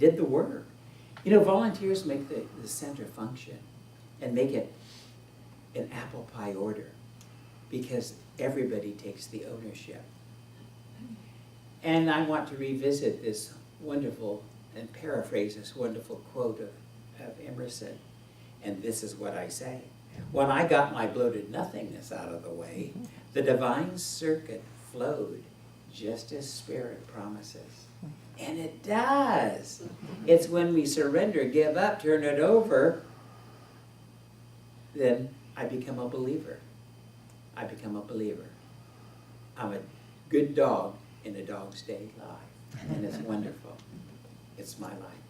did the work. You know, volunteers make the center function and make it an apple pie order because everybody takes the ownership. And I want to revisit this wonderful, and paraphrase this wonderful quote of Emerson, and this is what I say. When I got my bloated nothingness out of the way, the divine circuit flowed just as Spirit promises. And it does. It's when we surrender, give up, turn it over, then I become a believer. I become a believer. I'm a good dog in a dog's day life, and it's wonderful. It's my life.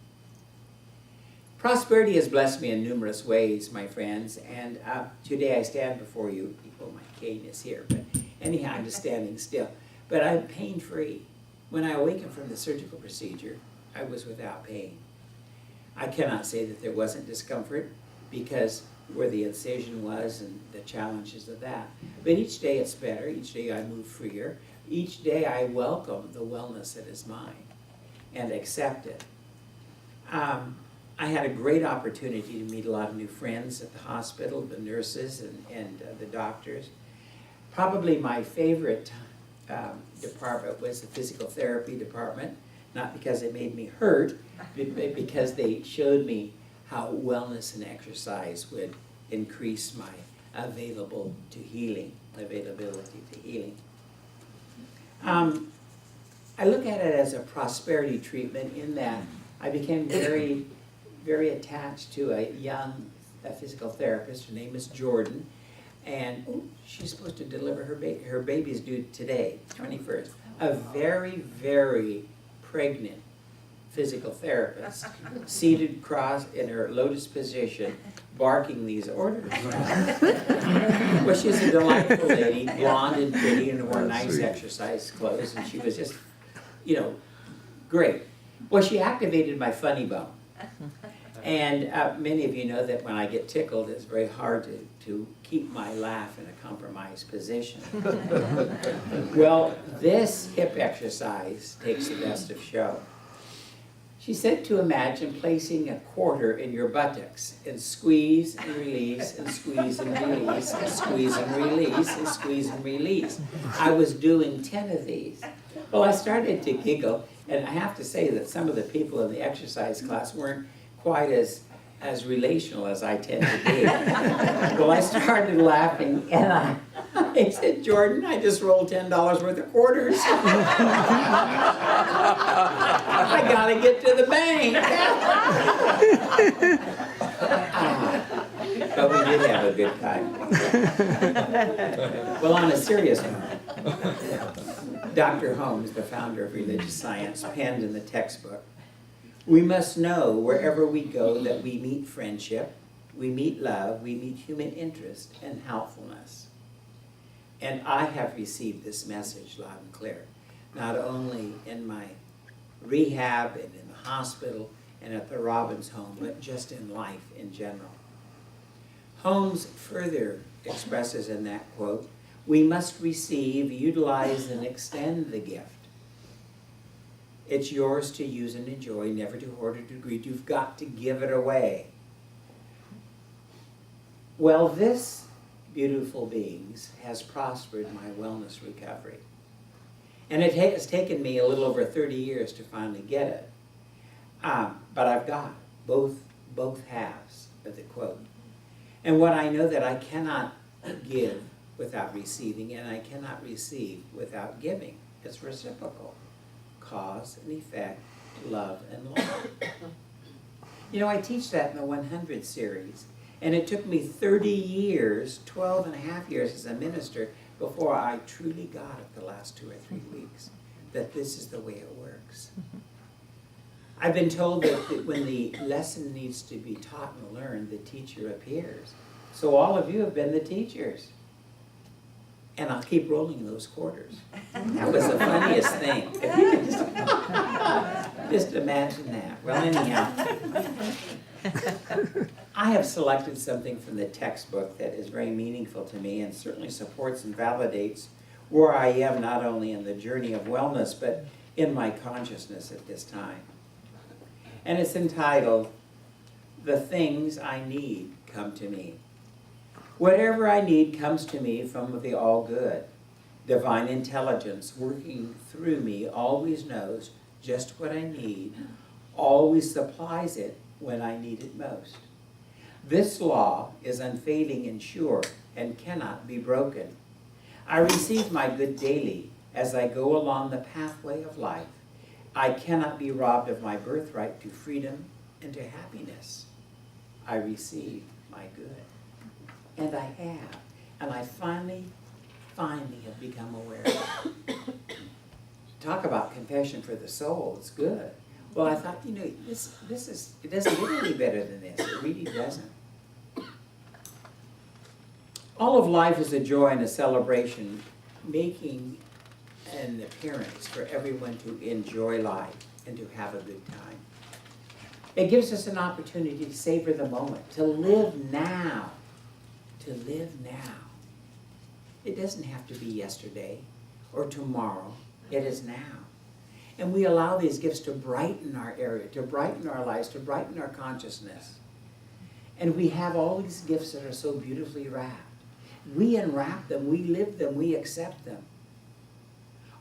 Prosperity has blessed me in numerous ways, my friends, and today I stand before you. Oh, my cane is here, but anyhow, I'm just standing still. But I'm pain-free. When I awakened from the surgical procedure, I was without pain. I cannot say that there wasn't discomfort because where the incision was and the challenges of that. But each day it's better. Each day I move freer. Each day I welcome the wellness that is mine and accept it. I had a great opportunity to meet a lot of new friends at the hospital, the nurses and the doctors. Probably my favorite department was the physical therapy department, not because it made me hurt, but because they showed me how wellness and exercise would increase my availability to healing. I look at it as a prosperity treatment in that I became very, very attached to a young physical therapist. Her name is Jordan, and she's supposed to deliver her baby's due today, 21st. A very, very pregnant physical therapist, seated cross in her lotus position, barking these orders. Well, she's a delightful lady, blonde and pretty, and wore nice exercise clothes, and she was just, you know, great. Well, she activated my funny bone. And many of you know that when I get tickled, it's very hard to keep my laugh in a compromised position. Well, this hip exercise takes the best of show. She said to imagine placing a quarter in your buttocks and squeeze and release and squeeze and release and squeeze and release and squeeze and release. I was doing 10 of these. Well, I started to giggle, and I have to say that some of the people in the exercise class weren't quite as relational as I tend to be. Well, I started laughing, and I said, Jordan, I just rolled $10 worth of quarters. I gotta get to the bank. But we did have a good time. Well, on a serious note, Dr. Holmes, the founder of religious science, penned in the textbook, we must know wherever we go that we meet friendship, we meet love, we meet human interest and helpfulness. And I have received this message loud and clear, not only in my rehab and in the hospital and at the Robbins home, but just in life in general. Holmes further expresses in that quote, we must receive, utilize, and extend the gift. It's yours to use and enjoy, never to hoard or to greed. You've got to give it away. Well, this, beautiful beings, has prospered my wellness recovery. And it has taken me a little over 30 years to finally get it. But I've got both halves of the quote. And what I know that I cannot give without receiving, and I cannot receive without giving. It's reciprocal. Cause and effect, love and love. You know, I teach that in the 100 series, and it took me 30 years, 12 and a half years as a minister before I truly got it the last 2 or 3 weeks, that this is the way it works. I've been told that when the lesson needs to be taught and learned, the teacher appears. So all of you have been the teachers. And I'll keep rolling those quarters. That was the funniest thing. If you could just imagine that. Well, anyhow, I have selected something from the textbook that is very meaningful to me and certainly supports and validates where I am not only in the journey of wellness, but in my consciousness at this time. and it's entitled, "The Things I Need Come to Me." Whatever I need comes to me from the all-good. Divine intelligence working through me always knows just what I need, always supplies it when I need it most. This law is unfailing and sure and cannot be broken. I receive my good daily as I go along the pathway of life. I cannot be robbed of my birthright to freedom and to happiness. I receive my good. And I have. And I finally have become aware of it. Talk about confession for the soul. It's good. Well, I thought, this is, it doesn't get any better than this. It really doesn't. All of life is a joy and a celebration, making an appearance for everyone to enjoy life and to have a good time. It gives us an opportunity to savor the moment, to live now. To live now. It doesn't have to be yesterday or tomorrow. It is now. And we allow these gifts to brighten our area, to brighten our lives, to brighten our consciousness. And we have all these gifts that are so beautifully wrapped. We unwrap them, we live them, we accept them.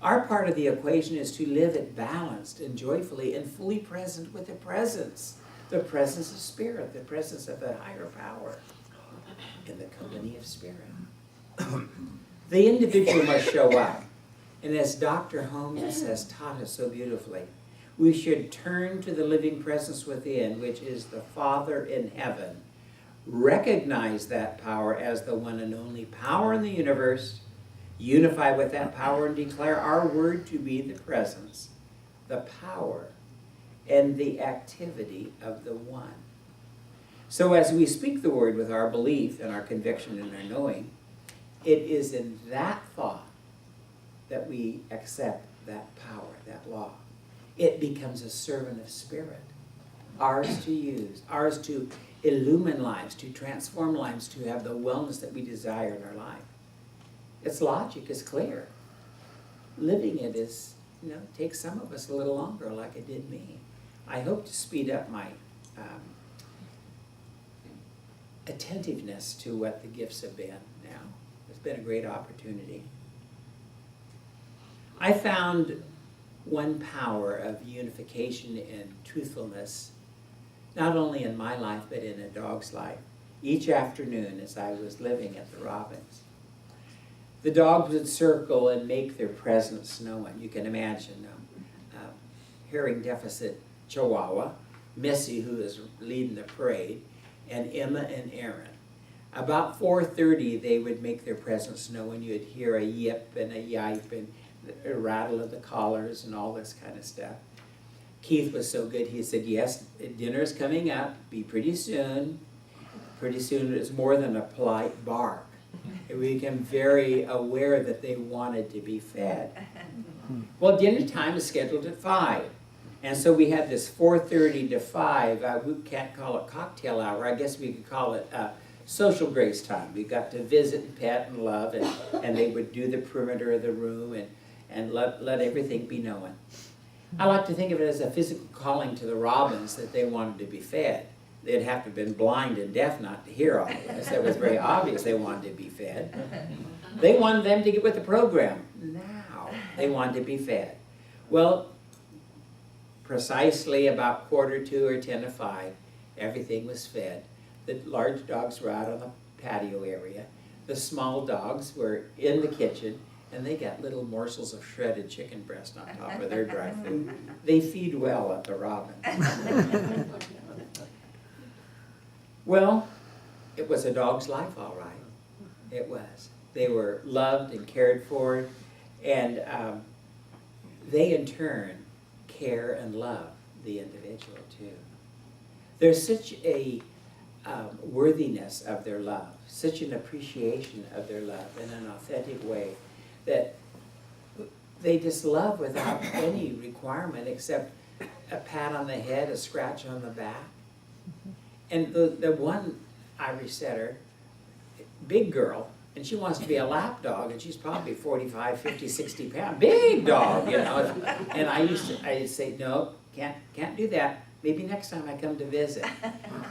Our part of the equation is to live it balanced and joyfully and fully present with the presence of spirit, the presence of the higher power, in the company of spirit. The individual must show up. And as Dr. Holmes has taught us so beautifully, we should turn to the living presence within, which is the Father in heaven. Recognize that power as the one and only power in the universe. Unify with that power and declare our word to be the presence, the power, and the activity of the one. So as we speak the word with our belief and our conviction and our knowing, it is in that thought that we accept that power, that law. It becomes a servant of spirit, ours to use, ours to illumine lives, to transform lives, to have the wellness that we desire in our life. Its logic is clear. Living it is, takes some of us a little longer, like it did me. I hope to speed up my attentiveness to what the gifts have been now. It's been a great opportunity. I found one power of unification and truthfulness, not only in my life, but in a dog's life. Each afternoon as I was living at the Robins, the dogs would circle and make their presence known. You can imagine hearing deficit Chihuahua, Missy, who is leading the parade, and Emma and Aaron. About 4:30, they would make their presence known. You'd hear a yip and a yipe and a rattle of the collars and all this kind of stuff. Keith was so good, he said, yes, dinner's coming up, be pretty soon. Pretty soon it's more than a polite bark. And we became very aware that they wanted to be fed. Well, dinner time is scheduled at 5. And so we had this 4:30 to 5, we can't call it cocktail hour, I guess we could call it social grace time. We got to visit and pet and love, and they would do the perimeter of the room and let everything be known. I like to think of it as a physical calling to the Robins that they wanted to be fed. They'd have to have been blind and deaf not to hear all of this. That was very obvious they wanted to be fed. They wanted them to get with the program. Now they wanted to be fed. Well, precisely about 1:45 or 10:05, everything was fed. The large dogs were out on the patio area. The small dogs were in the kitchen, and they got little morsels of shredded chicken breast on top of their dry food. They feed well at the Robin. Well, it was a dog's life, all right. It was. They were loved and cared for, and they in turn care and love the individual too. There's such a worthiness of their love, such an appreciation of their love in an authentic way that they just love without any requirement except a pat on the head, a scratch on the back. And the one Irish setter, big girl, and she wants to be a lap dog, and she's probably 45, 50, 60 pounds. Big dog, And I'd say, no, can't do that. Maybe next time I come to visit.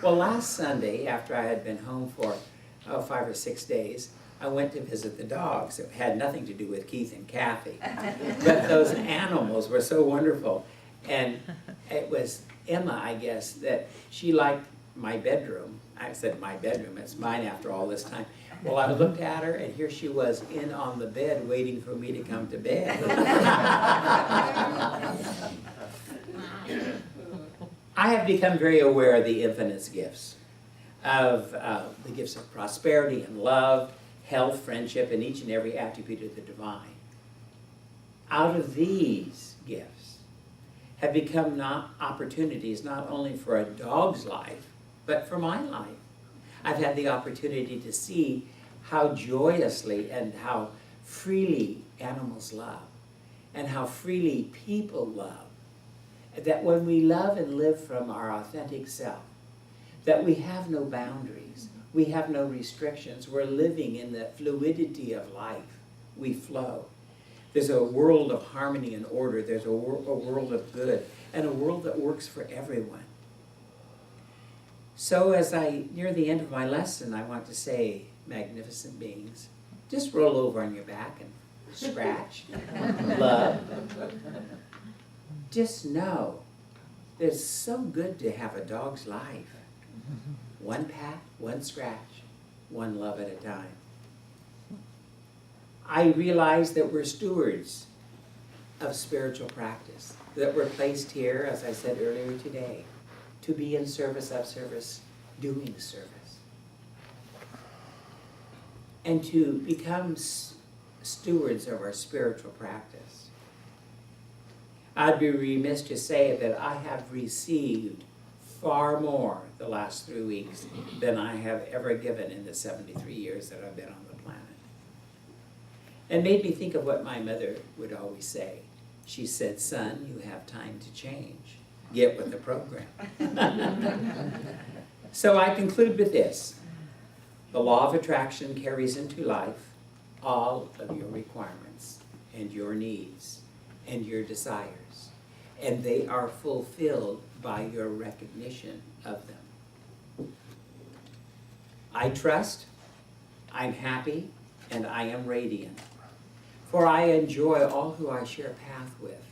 Well, last Sunday, after I had been home for 5 or 6 days, I went to visit the dogs. It had nothing to do with Keith and Kathy. But those animals were so wonderful. And it was Emma, I guess, that she liked my bedroom. I said, my bedroom, it's mine after all this time. Well, I looked at her, and here she was in on the bed waiting for me to come to bed. I have become very aware of the infinite gifts, of the gifts of prosperity and love, health, friendship, and each and every attribute of the divine. Out of these gifts have become not opportunities not only for a dog's life, but for my life. I've had the opportunity to see how joyously and how freely animals love, and how freely people love. That when we love and live from our authentic self, that we have no boundaries, we have no restrictions, we're living in the fluidity of life, we flow. There's a world of harmony and order, there's a world of good, and a world that works for everyone. So as I near the end of my lesson, I want to say, magnificent beings, just roll over on your back and scratch, love. Just know, it's so good to have a dog's life. One pat, one scratch, one love at a time. I realize that we're stewards of spiritual practice, that we're placed here, as I said earlier today, to be in service of service, doing service. And to become stewards of our spiritual practice. I'd be remiss to say that I have received far more the last 3 weeks than I have ever given in the 73 years that I've been on the planet. And made me think of what my mother would always say. She said, son, you have time to change. Get with the program. So I conclude with this. The law of attraction carries into life all of your requirements and your needs and your desires, and they are fulfilled by your recognition of them. I trust, I'm happy, and I am radiant, for I enjoy all who I share path with,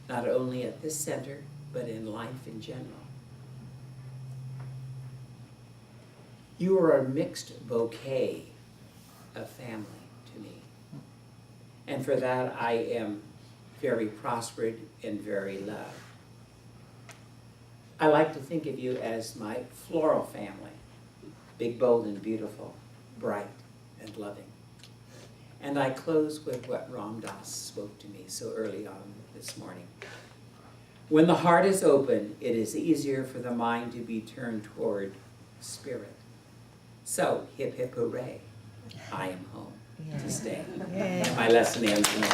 not only at this center, but in life in general. You are a mixed bouquet of family to me. And for that, I am very prospered and very loved. I like to think of you as my floral family, big, bold, and beautiful, bright and loving. And I close with what Ram Dass spoke to me so early on this morning. When the heart is open, it is easier for the mind to be turned toward spirit. So, hip hip hooray, I am home to stay. And my lesson ends now.